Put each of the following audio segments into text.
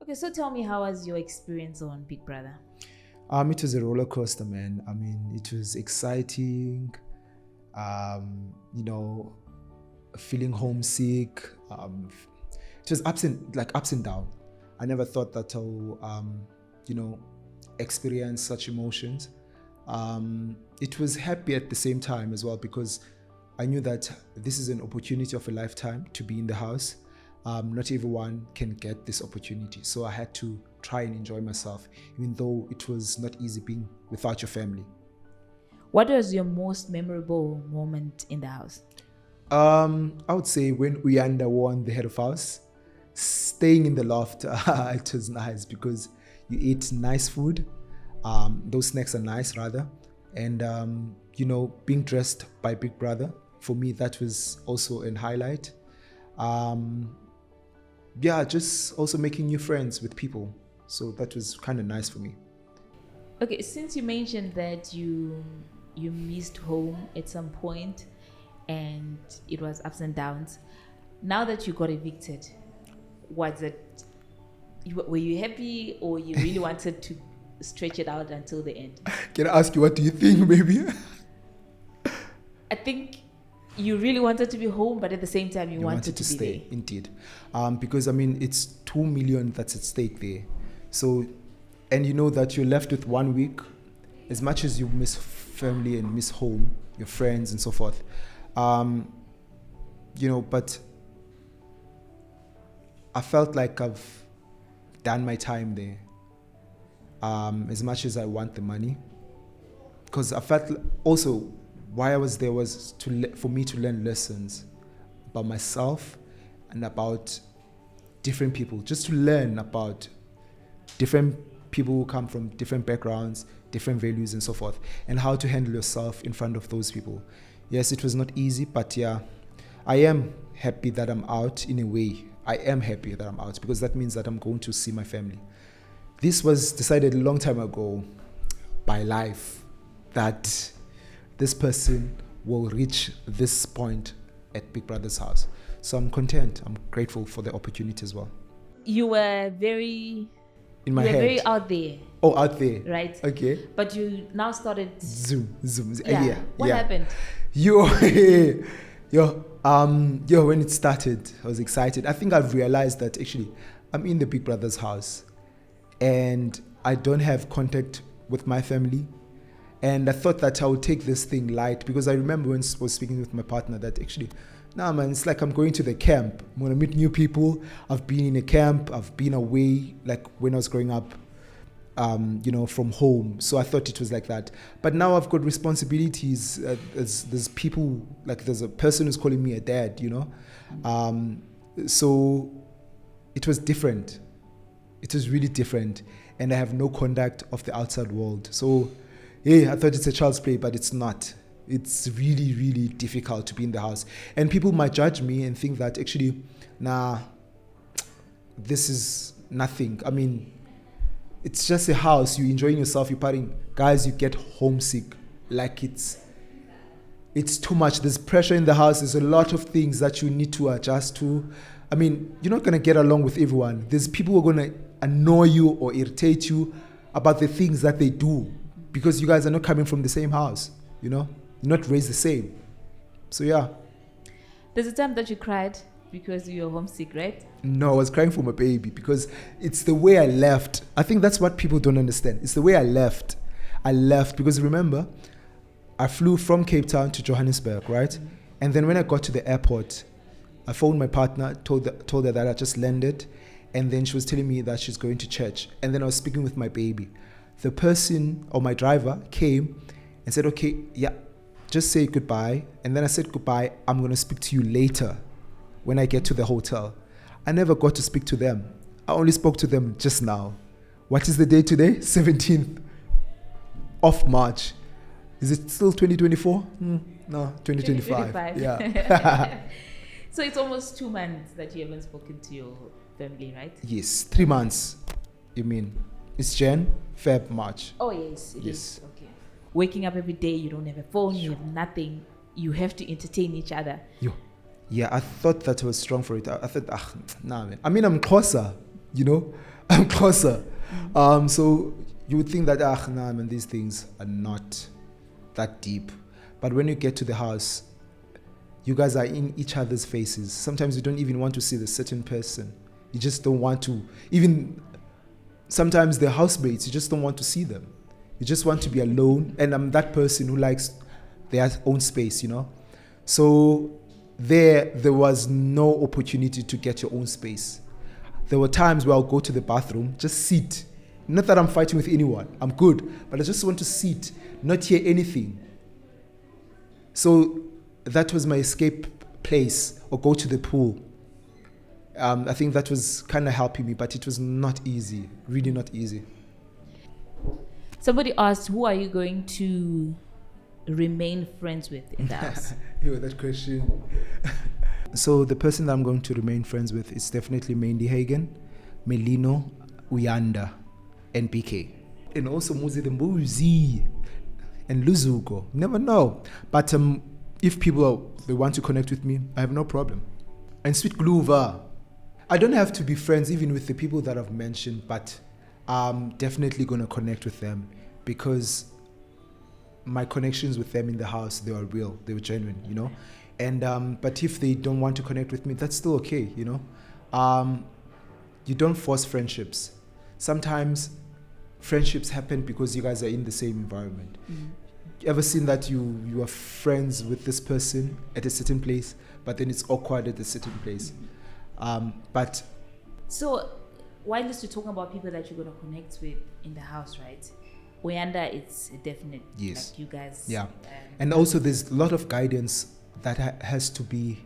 Okay, so tell me, how was your experience on Big Brother? It was a roller coaster, man. I mean, it was exciting. You know, feeling homesick. It was ups and down. I never thought that I'll, you know, experience such emotions. It was happy at the same time as well because I knew that this is an opportunity of a lifetime to be in the house. Not everyone can get this opportunity, so I had to try and enjoy myself, even though it was not easy being without your family. What was your most memorable moment in the house? I would say when Uyanda won the head of house, staying in the loft, it was nice because you eat nice food. Those snacks are nice, rather. And, you know, being dressed by Big Brother, for me, that was also a highlight. Yeah, just also making new friends with people. So that was kind of nice for me. Okay, since you mentioned that you missed home at some point and it was ups and downs, now that you got evicted, was it, were you happy or you really wanted to stretch it out until the end? Can I ask you, what do you think, baby? I think you really wanted to be home, but at the same time you wanted to be stay there. indeed, because I mean it's 2 million that's at stake there. So, and you know that you're left with 1 week. As much as you miss family and miss home, your friends and so forth, you know, but I felt like I've done my time there. As much as I want the money, because I felt also why I was there was for me to learn lessons about myself and about different people, just to learn about different people who come from different backgrounds, different values and so forth, and how to handle yourself in front of those people. Yes, it was not easy, but yeah, I am happy that I'm out in a way. I am happy that I'm out because that means that I'm going to see my family. This was decided a long time ago by life that this person will reach this point at Big Brother's house. So I'm content. I'm grateful for the opportunity as well. You were very In my head. very out there. Oh, out there. Right. Okay. But you now started Zoom. Yeah. What happened? Yo, when it started, I was excited. I think I've realized that actually I'm in the Big Brother's house and I don't have contact with my family. And I thought that I would take this thing light because I remember when I was speaking with my partner that actually, nah, man, it's like I'm going to the camp. I'm going to meet new people. I've been in a camp. I've been away, like when I was growing up, you know, from home. So I thought it was like that. But now I've got responsibilities. There's people, like there's a person who's calling me a dad, you know. So it was different. It was really different. And I have no contact of the outside world. So, yeah, I thought it's a child's play, but it's not. It's really, really difficult to be in the house. And people might judge me and think that actually, nah, this is nothing. I mean, it's just a house. You're enjoying yourself. You're partying. Guys, you get homesick. Like it's too much. There's pressure in the house. There's a lot of things that you need to adjust to. I mean, you're not going to get along with everyone. There's people who are going to annoy you or irritate you about the things that they do because you guys are not coming from the same house, you know? You're not raised the same. So, yeah. There's a time that you cried because you were homesick, right? No, I was crying for my baby because it's the way I left. I think that's what people don't understand. It's the way I left. I left because remember, I flew from Cape Town to Johannesburg, right? Mm-hmm. And then when I got to the airport, I phoned my partner, told her that I just landed. And then she was telling me that she's going to church. And then I was speaking with my baby. The person or my driver came and said, okay, yeah, just say goodbye. And then I said goodbye. I'm going to speak to you later when I get to the hotel. I never got to speak to them. I only spoke to them just now. What is the day today? 17th of March. Is it still 2024? No, 2025. Yeah. So it's almost 2 months that you haven't spoken to your family, right? Yes, 3 months. You mean it's Jan, Feb, March. Oh yes, it is. Okay. Waking up every day, you don't have a phone, you have nothing. You have to entertain each other. Yeah, I thought that I was strong for it. I thought, nah, man. I mean, I'm Xhosa, you know. I'm closer. So you would think that, nah, man, these things are not that deep. But when you get to the house, you guys are in each other's faces. Sometimes you don't even want to see the certain person. You just don't want to, even sometimes the housemates, you just don't want to see them. You just want to be alone. And I'm that person who likes their own space, you know. So there was no opportunity to get your own space. There were times where I'll go to the bathroom, just sit. Not that I'm fighting with anyone, I'm good, but I just want to sit, not hear anything. So that was my escape place, or go to the pool. I think that was kind of helping me, but it was not easy, really not easy. Somebody asked, who are you going to remain friends with in the house? That question. So the person that I'm going to remain friends with is definitely Mandy Hagen, Melino, Uyanda, and BK. And also Muzi the Mbuzi and Luzuko. Never know. But if they want to connect with me, I have no problem. And Sweet Gluva. I don't have to be friends even with the people that I've mentioned, but I'm definitely going to connect with them because my connections with them in the house, they were real, they were genuine, you know. And but if they don't want to connect with me, that's still okay, you know. You don't force friendships. Sometimes friendships happen because you guys are in the same environment. You ever seen that you are friends with this person at a certain place, but then it's awkward at a certain place? But so while you're talking about people that you're going to connect with in the house, right? Uyanda, it's a definite. Yes. Like you guys. Yeah. And also there's a lot of guidance that has to be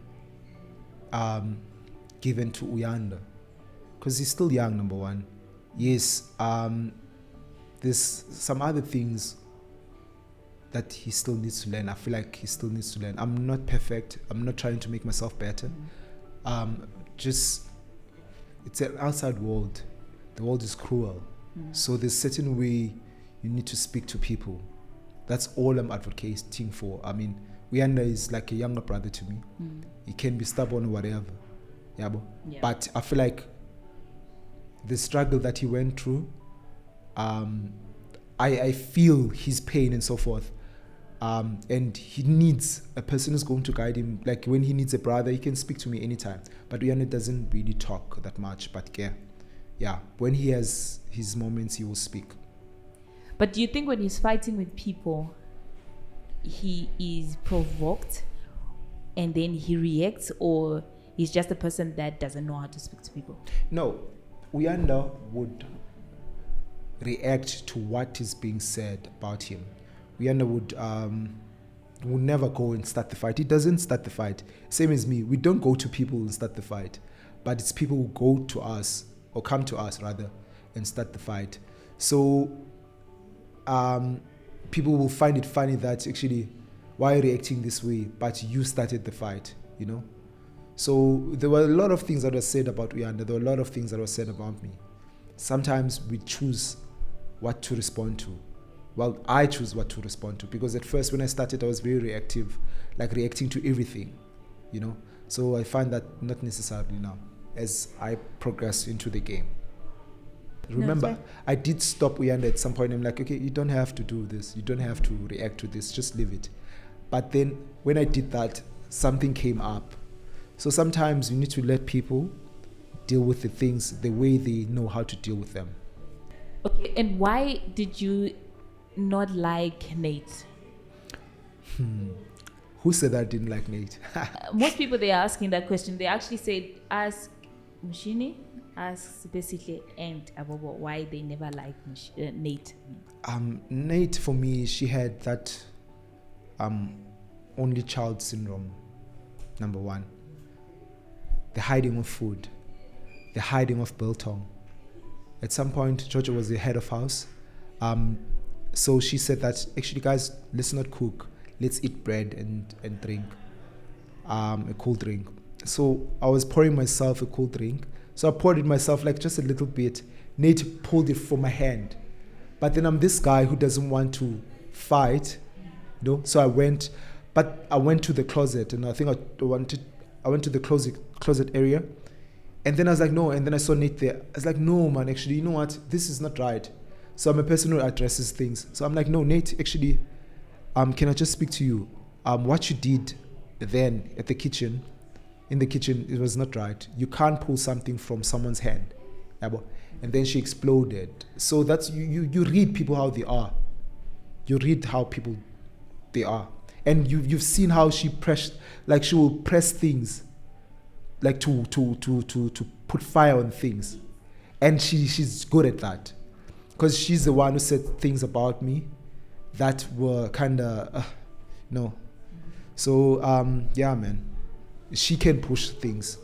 given to Uyanda because he's still young, number one. Yes. There's some other things that he still needs to learn. I feel like he still needs to learn. I'm not perfect. I'm not trying to make myself better. Just, it's an outside world. The world is cruel. So there's certain way you need to speak to people. That's all I'm advocating for. I mean, Uyanda is like a younger brother to me. He can be stubborn or whatever. Yeah. But I feel like the struggle that he went through, I feel his pain and so forth. And he needs a person who's going to guide him. Like when he needs a brother, he can speak to me anytime. But Uyanda doesn't really talk that much. But yeah, when he has his moments, he will speak. But do you think when he's fighting with people, he is provoked and then he reacts, or he's just a person that doesn't know how to speak to people? No, Uyanda would react to what is being said about him. Uyanda would never go and start the fight. He doesn't start the fight. Same as me. We don't go to people and start the fight. But it's people who go to us, or come to us rather, and start the fight. So people will find it funny that actually, why are you reacting this way? But you started the fight, you know? So there were a lot of things that were said about Uyanda. There were a lot of things that were said about me. Sometimes we choose what to respond to. Well, I choose what to respond to, because at first when I started, I was very reactive, like reacting to everything, you know? So I find that not necessarily now as I progress into the game. Remember, I did stop Uyanda at some point. I'm like, okay, you don't have to do this. You don't have to react to this. Just leave it. But then when I did that, something came up. So sometimes you need to let people deal with the things the way they know how to deal with them. Okay, and why did you not like Nate? Who said I didn't like Nate? Most people, they are asking that question. They actually said, ask Mushini, ask basically, and Abobo, why they never liked Nate. Nate, for me, she had that only child syndrome, number one. The hiding of food, the hiding of biltong. At some point, Georgia was the head of house. So she said that, actually, guys, let's not cook. Let's eat bread and drink a cool drink. So I was pouring myself a cool drink. So I poured it myself, like just a little bit. Nate pulled it from my hand. But then I'm this guy who doesn't want to fight, you know. So I went to the closet, and I think I went to the closet area, And then I was like, no. And then I saw Nate there. I was like, no, man, actually, you know what? This is not right. So I'm a person who addresses things. So I'm like, no, Nate, actually, can I just speak to you? What you did then at the kitchen, in the kitchen, it was not right. You can't pull something from someone's hand. And then she exploded. So that's, you read people how they are. You read how people they are. And you've seen how she she will press things, like to put fire on things. And she's good at that. Because she's the one who said things about me that were kind of, no. So, yeah, man. She can push things.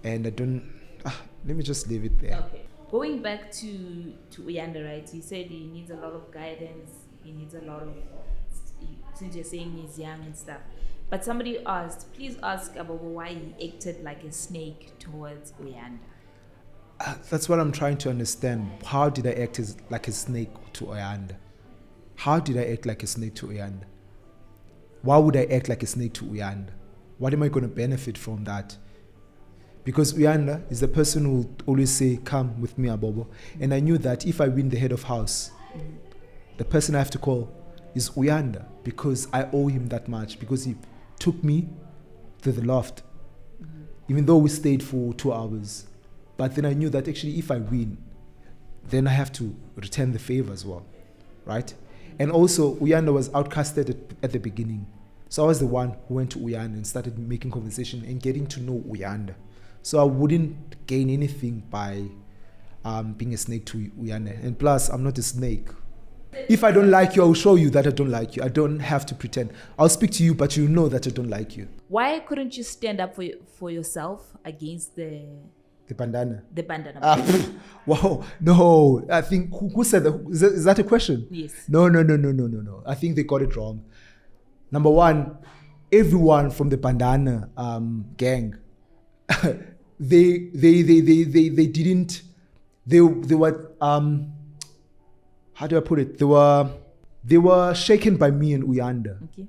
And I don't, let me just leave it there. Okay. Going back to Uyanda, right? He said he needs a lot of guidance. He needs a lot of, since you're saying he's young and stuff. But somebody asked, please ask Abobo why he acted like a snake towards Uyanda. That's what I'm trying to understand. How did I act like a snake to Uyanda? How did I act like a snake to Uyanda? Why would I act like a snake to Uyanda? What am I going to benefit from that? Because Uyanda is the person who will always say, come with me, Abobo. And I knew that if I win the head of house, the person I have to call is Uyanda, because I owe him that much, because he took me to the loft, even though we stayed for 2 hours. But then I knew that actually if I win, then I have to return the favor as well, right? And also, Uyanda was outcasted at the beginning. So I was the one who went to Uyanda and started making conversation and getting to know Uyanda. So I wouldn't gain anything by being a snake to Uyanda. And plus, I'm not a snake. If I don't like you, I will show you that I don't like you. I don't have to pretend. I'll speak to you, but you know that I don't like you. Why couldn't you stand up for yourself against the bandana? The bandana. Wow. No. I think, who said that? Is that a question? Yes. No. I think they got it wrong. Number one, everyone from the bandana gang, they didn't, they were, how do I put it? They were shaken by me and Uyanda. Okay.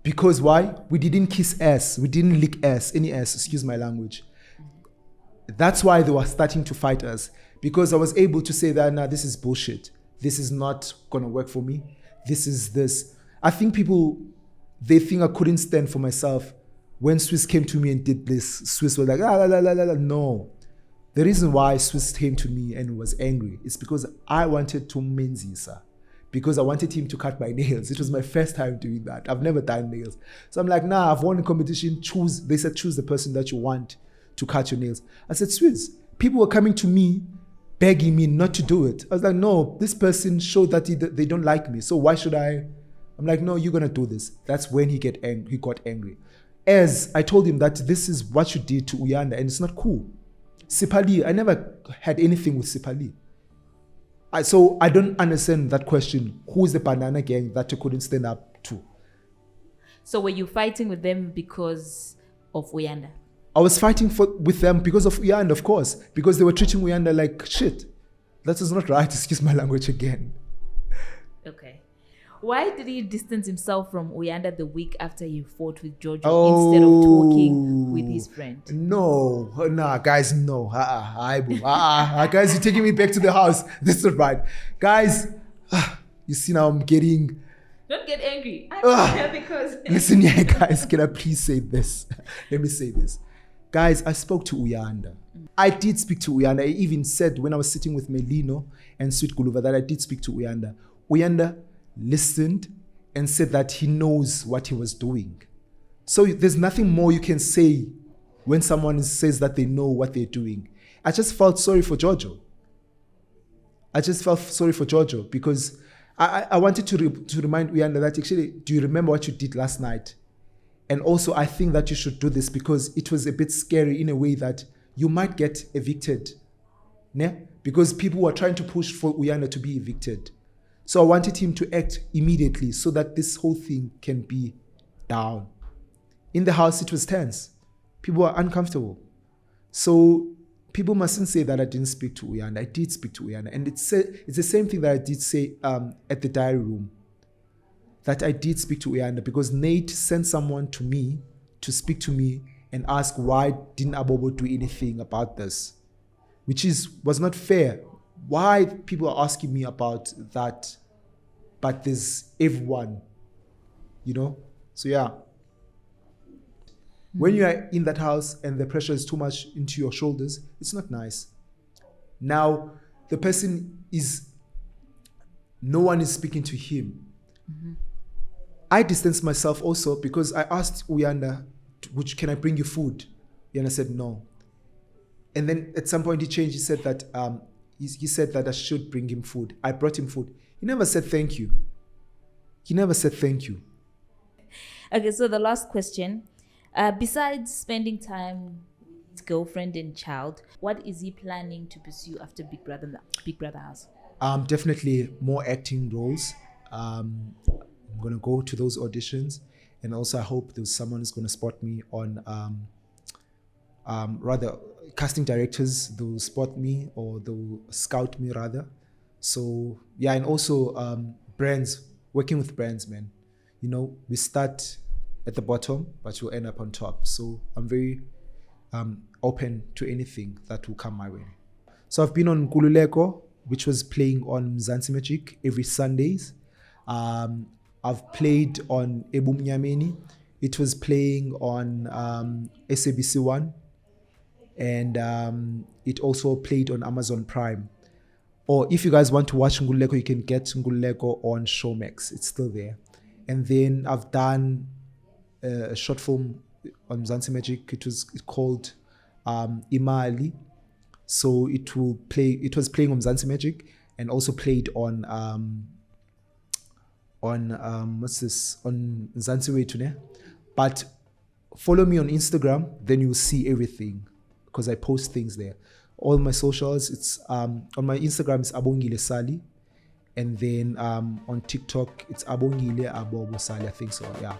Because why? We didn't kiss ass. We didn't lick ass, any ass, excuse my language. That's why they were starting to fight us. Because I was able to say that, nah, this is bullshit. This is not going to work for me. This is this. I think people, they think I couldn't stand for myself. When Swiss came to me and did this, Swiss was like, no. The reason why Swiss came to me and was angry is because I wanted to Mzansi, because I wanted him to cut my nails. It was my first time doing that. I've never done nails. So I'm like, nah, I've won a competition. Choose. They said, choose the person that you want to cut your nails. I said, Swiss, people were coming to me, begging me not to do it. I was like, no, this person showed that they don't like me. So why should I? I'm like, no, you're going to do this. That's when he got angry. As I told him that this is what you did to Uyanda and it's not cool. Sipali, I never had anything with Sipali. So I don't understand that question. Who is the banana gang that you couldn't stand up to? So were you fighting with them because of Uyanda? I was fighting with them because of Uyanda, of course. Because they were treating Uyanda like shit. That is not right. Excuse my language again. Okay. Why did he distance himself from Uyanda the week after you fought with Jojo instead of talking with his friend? No, nah, guys, no. Guys, you're taking me back to the house. This is not right. Guys, you see now I'm getting... Don't get angry. I'm here because... Listen here, guys. Can I please say this? Let me say this. Guys, I spoke to Uyanda. I did speak to Uyanda. I even said when I was sitting with Melino and Sweet Guluva that I did speak to Uyanda. Uyanda listened and said that he knows what he was doing. So there's nothing more you can say when someone says that they know what they're doing. I just felt sorry for Jojo. Because I wanted to remind Uyanda that actually, do you remember what you did last night? And also, I think that you should do this because it was a bit scary in a way that you might get evicted. Ne? Because people were trying to push for Uyanda to be evicted. So I wanted him to act immediately so that this whole thing can be down. In the house, it was tense. People were uncomfortable. So people mustn't say that I didn't speak to Uyanda. I did speak to Uyanda. And it's the same thing that I did say at the diary room. That I did speak to Uyanda because Nate sent someone to me to speak to me and ask why didn't Abobo do anything about this, which was not fair. Why people are asking me about that, but there's everyone, So yeah. When you are in that house and the pressure is too much into your shoulders, it's not nice. Now, the person no one is speaking to him. I distanced myself also because I asked Uyanda, can I bring you food? Uyanda said no. And then at some point he changed. He said that he said that I should bring him food. I brought him food. He never said thank you. Okay, so the last question. Besides spending time with his girlfriend and child, what is he planning to pursue after Big Brother House? Definitely more acting roles. I'm going to go to those auditions. And also I hope there's someone who's going to spot me on, rather, casting directors, they'll spot me or they'll scout me rather. So, yeah, and also brands, working with brands, man. We start at the bottom, but we'll end up on top. So I'm very open to anything that will come my way. So I've been on Kululeko, which was playing on Mzansi Magic every Sundays. I've played on Ebumnyameni. It was playing on SABC One, and it also played on Amazon Prime. Or if you guys want to watch Ngululeko, you can get Ngululeko on Showmax. It's still there. And then I've done a short film on Mzansi Magic. It was called Imali. So it was playing on Mzansi Magic and also played on what's this? On Mzansi Wetune. But follow me on Instagram, then you'll see everything because I post things there. All my socials, it's on my Instagram it's Abongile Sali. And then on TikTok it's Abongile Abobo Sali, I think so, yeah.